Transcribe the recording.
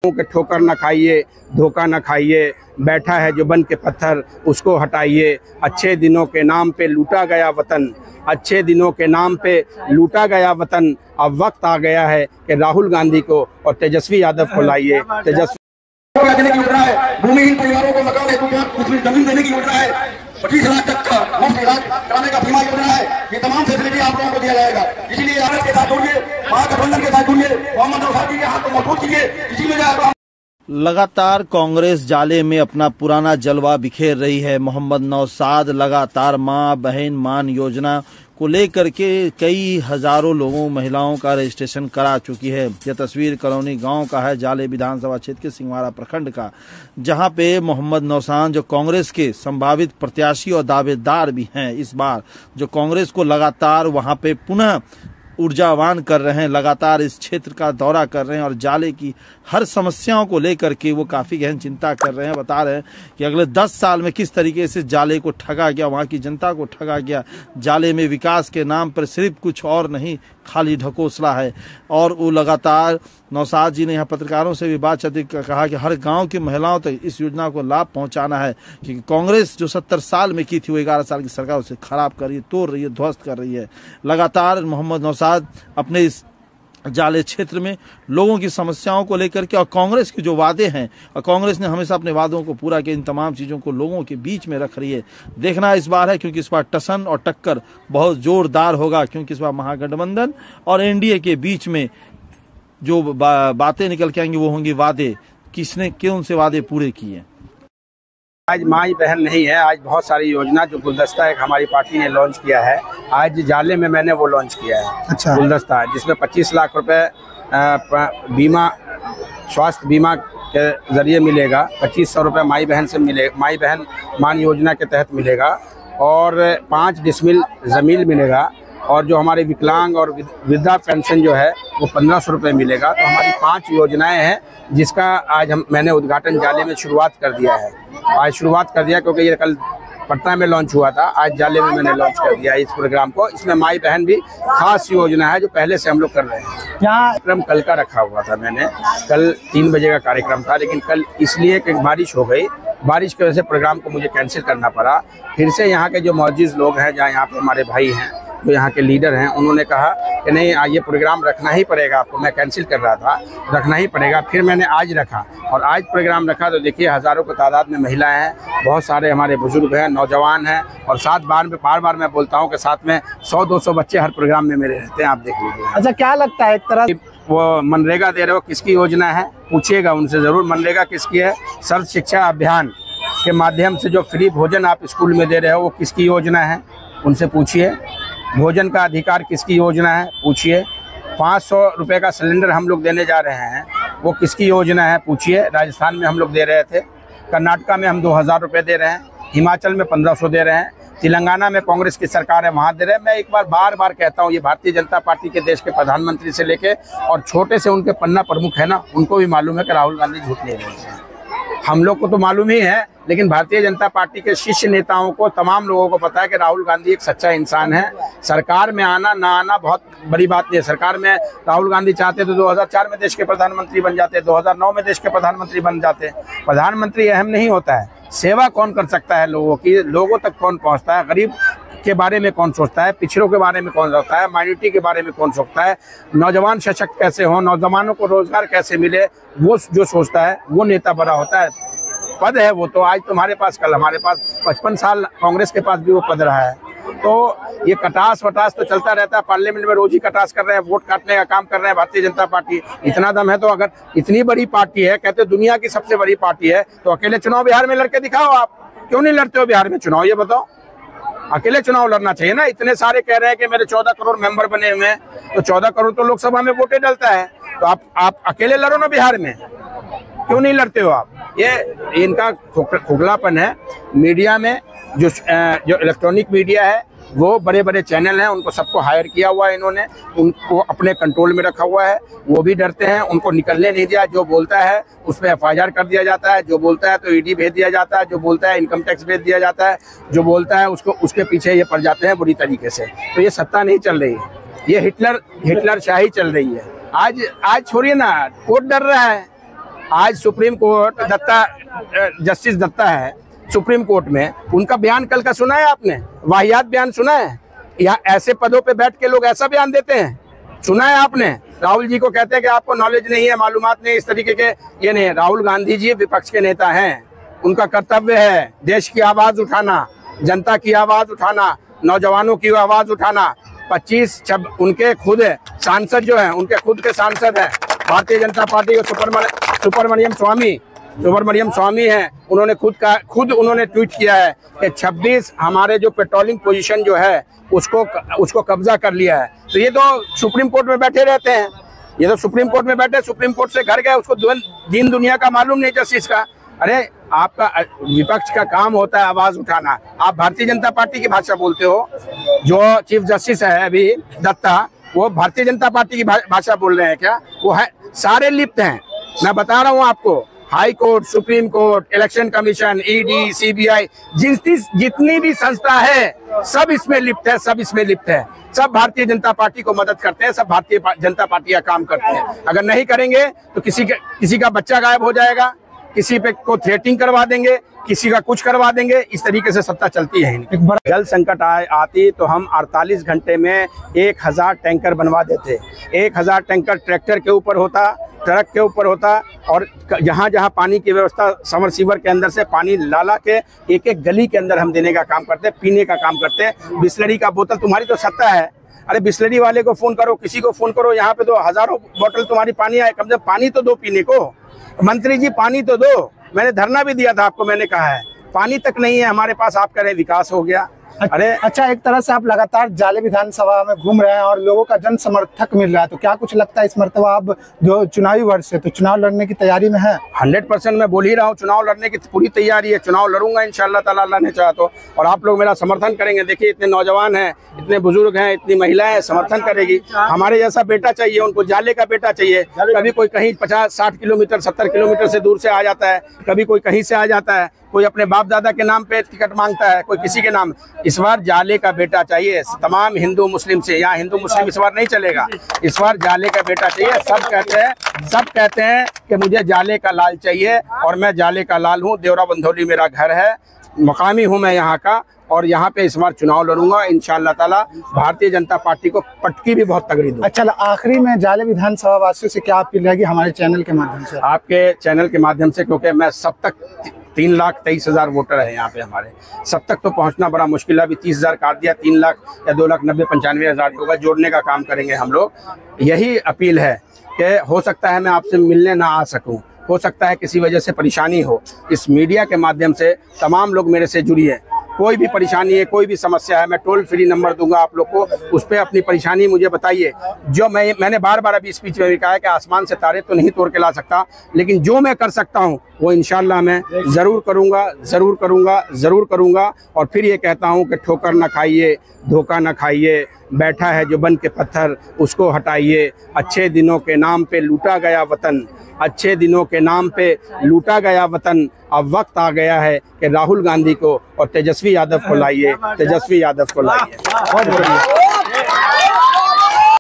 के ठोकर न खाइए, धोखा न खाइए, बैठा है जो बन के पत्थर उसको हटाइए। अच्छे दिनों के नाम पे लूटा गया वतन, अच्छे दिनों के नाम पे लूटा गया वतन। अब वक्त आ गया है कि राहुल गांधी को और तेजस्वी यादव को लाइए। तेजस्वी देने की योजना है, भूमिहीन परिवारों को मकान जमीन देने की योजना है, 25 लाख तक का मुफ्त इलाज कराने का बीमा योजना है। ये तमाम फैसिलिटी आप लोगों को दिया जाएगा। इसीलिए आरएस के साथ जुड़िए, महागठबंधन के साथ जुड़िए, मोहम्मद नौशाद जी के हाथ को मजबूत कीजिए। इसी में लगातार कांग्रेस जाले में अपना पुराना जलवा बिखेर रही है। मोहम्मद नौशाद लगातार मां बहन मान योजना को लेकर के कई हजारों लोगों महिलाओं का रजिस्ट्रेशन करा चुकी है। यह तस्वीर कॉलोनी गांव का है, जाले विधानसभा क्षेत्र के सिंहवाड़ा प्रखंड का, जहां पे मोहम्मद नौशाद जो कांग्रेस के संभावित प्रत्याशी और दावेदार भी हैं, इस बार जो कांग्रेस को लगातार वहां पे पुनः ऊर्जावान कर रहे हैं, लगातार इस क्षेत्र का दौरा कर रहे हैं और जाले की हर समस्याओं को लेकर के वो काफ़ी गहन चिंता कर रहे हैं। बता रहे हैं कि अगले 10 साल में किस तरीके से जाले को ठगा गया, वहाँ की जनता को ठगा गया। जाले में विकास के नाम पर सिर्फ कुछ और नहीं, खाली ढकोसला है। और वो लगातार नौशाद जी ने यहाँ पत्रकारों से भी बातचीत कहा कि हर गांव की महिलाओं तक इस योजना को लाभ पहुंचाना है, क्योंकि कांग्रेस जो 70 साल में की थी वो 11 साल की सरकार उसे खराब कर रही है, तोड़ रही है, ध्वस्त कर रही है। लगातार मोहम्मद नौशाद अपने इस जाले क्षेत्र में लोगों की समस्याओं को लेकर के और कांग्रेस के जो वादे हैं, और कांग्रेस ने हमेशा अपने वादों को पूरा किया, इन तमाम चीज़ों को लोगों के बीच में रख रही है। देखना इस बार है, क्योंकि इस बार टसन और टक्कर बहुत जोरदार होगा, क्योंकि इस बार महागठबंधन और एनडीए के बीच में जो बातें निकल के आएंगी वो होंगी वादे, किसने कौन से वादे पूरे किए। आज माई बहन नहीं है, आज बहुत सारी योजना जो गुलदस्ता एक हमारी पार्टी ने लॉन्च किया है। आज जाले में मैंने वो लॉन्च किया है। अच्छा। गुलदस्ता जिसमें 25 लाख रुपए बीमा, स्वास्थ्य बीमा के जरिए मिलेगा। 2500 रुपये माई बहन से मिले, माई बहन मान योजना के तहत मिलेगा, और 5 डिसमिल ज़मीन मिलेगा, और जो हमारे विकलांग और वृद्धा पेंशन जो है वो 1500 रुपये मिलेगा। तो हमारी 5 योजनाएं हैं, जिसका आज मैंने उद्घाटन जाले में शुरुआत कर दिया है। आज शुरुआत कर दिया क्योंकि ये कल पटना में लॉन्च हुआ था, आज जाले में मैंने लॉन्च कर दिया इस प्रोग्राम को। इसमें माई बहन भी खास योजना है जो पहले से हम लोग कर रहे हैं। कार्यक्रम कल का रखा हुआ था, मैंने कल 3 बजे का कार्यक्रम था, लेकिन कल इसलिए कि बारिश हो गई, बारिश की वजह से प्रोग्राम को मुझे कैंसिल करना पड़ा। फिर से यहाँ के जो मौजूद लोग हैं, जहाँ यहाँ पे हमारे भाई हैं, जो यहाँ के लीडर हैं, उन्होंने कहा कि नहीं ये प्रोग्राम रखना ही पड़ेगा आपको। मैं कैंसिल कर रहा था, रखना ही पड़ेगा। फिर मैंने आज रखा, और आज प्रोग्राम रखा तो देखिए हज़ारों की तादाद में महिलाएं हैं, बहुत सारे हमारे बुजुर्ग हैं, नौजवान हैं, और बार बार मैं बोलता हूँ कि साथ में 100-200 बच्चे हर प्रोग्राम में मेरे रहते हैं। आप देख लीजिए। अच्छा, क्या लगता है एक तरह वो मनरेगा दे रहे हो, किसकी योजना है पूछिएगा उनसे ज़रूर। मनरेगा किसकी है? सर्व शिक्षा अभियान के माध्यम से जो फ्री भोजन आप स्कूल में दे रहे हो वो किसकी योजना है, उनसे पूछिए। भोजन का अधिकार किसकी योजना है, पूछिए। 500 रुपये का सिलेंडर हम लोग देने जा रहे हैं, वो किसकी योजना है, पूछिए। राजस्थान में हम लोग दे रहे थे, कर्नाटका में हम 2000 रुपये दे रहे हैं, हिमाचल में 1500 दे रहे हैं, तेलंगाना में कांग्रेस की सरकार है वहाँ दे रहे हैं। मैं एक बार बार कहता हूँ, ये भारतीय जनता पार्टी के देश के प्रधानमंत्री से लेके और छोटे से उनके पन्ना प्रमुख है ना, उनको भी मालूम है कि राहुल गांधी झूठ नहीं बोलते हैं। हम लोग को तो मालूम ही है, लेकिन भारतीय जनता पार्टी के शीर्ष नेताओं को, तमाम लोगों को पता है कि राहुल गांधी एक सच्चा इंसान है। सरकार में आना ना आना बहुत बड़ी बात नहीं है। सरकार में राहुल गांधी चाहते तो 2004 में देश के प्रधानमंत्री बन जाते, 2009 में देश के प्रधानमंत्री बन जाते। प्रधानमंत्री अहम नहीं होता है, सेवा कौन कर सकता है लोगों की, लोगों तक कौन पहुँचता है, गरीब के बारे में कौन सोचता है, पिछड़ों के बारे में कौन सोचता है, माइनॉरिटी के बारे में कौन सोचता है, नौजवान सशक्त कैसे हो, नौजवानों को रोजगार कैसे मिले, वो जो सोचता है वो नेता बड़ा होता है। पद है वो तो आज तुम्हारे पास, कल हमारे पास, 55 साल कांग्रेस के पास भी वो पद रहा है। तो ये कटास वटास तो चलता रहता है, पार्लियामेंट में रोज ही कटास कर रहे हैं, वोट काटने का काम कर रहे हैं भारतीय जनता पार्टी। इतना दम है तो अगर इतनी बड़ी पार्टी है, कहते दुनिया की सबसे बड़ी पार्टी है, तो अकेले चुनाव बिहार में लड़के दिखाओ। आप क्यों नहीं लड़ते हो बिहार में चुनाव, ये बताओ। अकेले चुनाव लड़ना चाहिए ना। इतने सारे कह रहे हैं कि मेरे 14 करोड़ मेंबर बने हुए हैं, तो 14 करोड़ तो लोकसभा में वोटे डलता है, तो आप अकेले लड़ो ना बिहार में, क्यों नहीं लड़ते हो आप? ये इनका खोखलापन है। मीडिया में जो इलेक्ट्रॉनिक मीडिया है, वो बड़े बड़े चैनल हैं, उनको सबको हायर किया हुआ है इन्होंने, उनको अपने कंट्रोल में रखा हुआ है। वो भी डरते हैं, उनको निकलने नहीं दिया। जो बोलता है उस पर FIR कर दिया जाता है, जो बोलता है तो ED भेज दिया जाता है, जो बोलता है इनकम टैक्स भेज दिया जाता है, जो बोलता है उसके पीछे ये पड़ जाते हैं बुरी तरीके से। तो ये सत्ता नहीं चल रही है, ये हिटलर शाही चल रही है। आज छोड़िए ना, कोर्ट डर रहा है, आज सुप्रीम कोर्ट जस्टिस दत्ता है सुप्रीम कोर्ट में, उनका बयान कल का सुना है आपने? वाहियात बयान सुना है? यहाँ ऐसे पदों पे बैठ के लोग ऐसा बयान देते हैं, सुना है आपने? राहुल जी को कहते हैं कि आपको नॉलेज नहीं है, मालूमात नहीं, इस तरीके के ये नहीं। राहुल गांधी जी विपक्ष के नेता हैं, उनका कर्तव्य है देश की आवाज उठाना, जनता की आवाज उठाना, नौजवानों की आवाज उठाना। 25 उनके खुद सांसद जो हैं, उनके खुद के सांसद हैं भारतीय जनता पार्टी के सुब्रमण्यम स्वामी हैं, उन्होंने खुद उन्होंने ट्वीट किया है कि 26 हमारे जो पेट्रोलिंग पोजीशन जो है उसको कब्जा कर लिया है। तो ये तो सुप्रीम कोर्ट में बैठे रहते हैं, ये तो सुप्रीम कोर्ट में बैठे, सुप्रीम कोर्ट से घर गए, उसको दीन दुनिया का मालूम नहीं जस्टिस का। अरे आपका विपक्ष का काम होता है आवाज उठाना, आप भारतीय जनता पार्टी की भाषा बोलते हो। जो चीफ जस्टिस है अभी दत्ता, वो भारतीय जनता पार्टी की भाषा बोल रहे हैं क्या? वो है, सारे लिप्त हैं, मैं बता रहा हूँ आपको। High court, supreme court, election commission, ED, CBI, जितनी भी संस्था है सब इसमें लिप्त है, सब इसमें लिप्त है, सब भारतीय जनता पार्टी को मदद करते हैं, सब भारतीय जनता पार्टी का काम करते हैं। अगर नहीं करेंगे तो किसी का बच्चा गायब हो जाएगा, किसी पे को थ्रेटिंग करवा देंगे, किसी का कुछ करवा देंगे, इस तरीके से सत्ता चलती है। एक बार जल संकट आती तो हम 48 घंटे में 1000 टैंकर बनवा देते। 1000 टैंकर ट्रैक्टर के ऊपर होता, ट्रक के ऊपर होता, और जहाँ जहाँ पानी की व्यवस्था समरसीवर के अंदर से पानी ला के एक एक गली के अंदर हम देने का काम करते, पीने का काम करते। बिस्लरी का बोतल, तुम्हारी तो सत्ता है, अरे बिस्लरी वाले को फोन करो, किसी को फोन करो, यहाँ पे तो हजारों बोतल तुम्हारी पानी आए, कम से कम पानी तो दो पीने को। मंत्री जी पानी तो दो, मैंने धरना भी दिया था आपको, मैंने कहा है पानी तक नहीं है हमारे पास, आप कह रहे विकास हो गया। अरे अच्छा, एक तरह से आप लगातार जाले विधानसभा में घूम रहे हैं और लोगों का जन समर्थक मिल रहा है, तो क्या कुछ लगता है इस मर्तबा आप जो चुनावी वर्ष है तो चुनाव लड़ने की तैयारी में है? 100% मैं बोल ही रहा हूँ, चुनाव लड़ने की पूरी तैयारी है, चुनाव लड़ूंगा इंशाअल्लाह ताला, अल्लाह ने चाहा तो। और आप लोग मेरा समर्थन करेंगे, देखिए इतने नौजवान हैं, इतने बुजुर्ग हैं, इतनी महिलाएं समर्थन करेगी। हमारे जैसा बेटा चाहिए उनको, जाले का बेटा चाहिए। कभी कोई कहीं 50-60 किलोमीटर 70 किलोमीटर से दूर से आ जाता है, कभी कोई कहीं से आ जाता है, कोई अपने बाप दादा के नाम पे टिकट मांगता है, कोई किसी के नाम। इस बार जाले का बेटा चाहिए तमाम हिंदू मुस्लिम से, यहाँ हिंदू मुस्लिम इस बार नहीं चलेगा, इस बार जाले का बेटा चाहिए। सब कहते हैं कि मुझे जाले का लाल चाहिए, और मैं जाले का लाल हूँ। देवरा बंधौली मेरा घर है, मकामी हूँ मैं यहाँ का, और यहाँ पे इस बार चुनाव लड़ूंगा इंशाअल्लाह ताला। भारतीय जनता पार्टी को पटकी भी बहुत तगड़ी दूंगा। अच्छा, आखिरी में जाले विधानसभा वासियों से क्या अपील रहेगी हमारे चैनल के माध्यम से? आपके चैनल के माध्यम से, क्योंकि मैं सब तक 3,23,000 वोटर है यहाँ पे हमारे, सब तक तो पहुँचना बड़ा मुश्किल है। अभी 30,000 काट दिया, 3 लाख या 2,90,95,000 होगा, जोड़ने का काम करेंगे हम लोग। यही अपील है कि हो सकता है मैं आपसे मिलने ना आ सकूं, हो सकता है किसी वजह से परेशानी हो, इस मीडिया के माध्यम से तमाम लोग मेरे से जुड़िए। कोई भी परेशानी है, कोई भी समस्या है, मैं टोल फ्री नंबर दूंगा आप लोग को, उस पर अपनी परेशानी मुझे बताइए। जो मैंने बार बार अभी स्पीच में भी कहा है कि आसमान से तारे तो नहीं तोड़ के ला सकता, लेकिन जो मैं कर सकता हूं वो इंशाल्लाह मैं ज़रूर करूंगा। और फिर ये कहता हूं कि ठोकर न खाइए, धोखा न खाइए, बैठा है जो बन के पत्थर उसको हटाइए। अच्छे दिनों के नाम पे लूटा गया वतन, अच्छे दिनों के नाम पे लूटा गया वतन। अब वक्त आ गया है कि राहुल गांधी को और तेजस्वी यादव को लाइए, तेजस्वी यादव को लाइए। बहुत बढ़िया।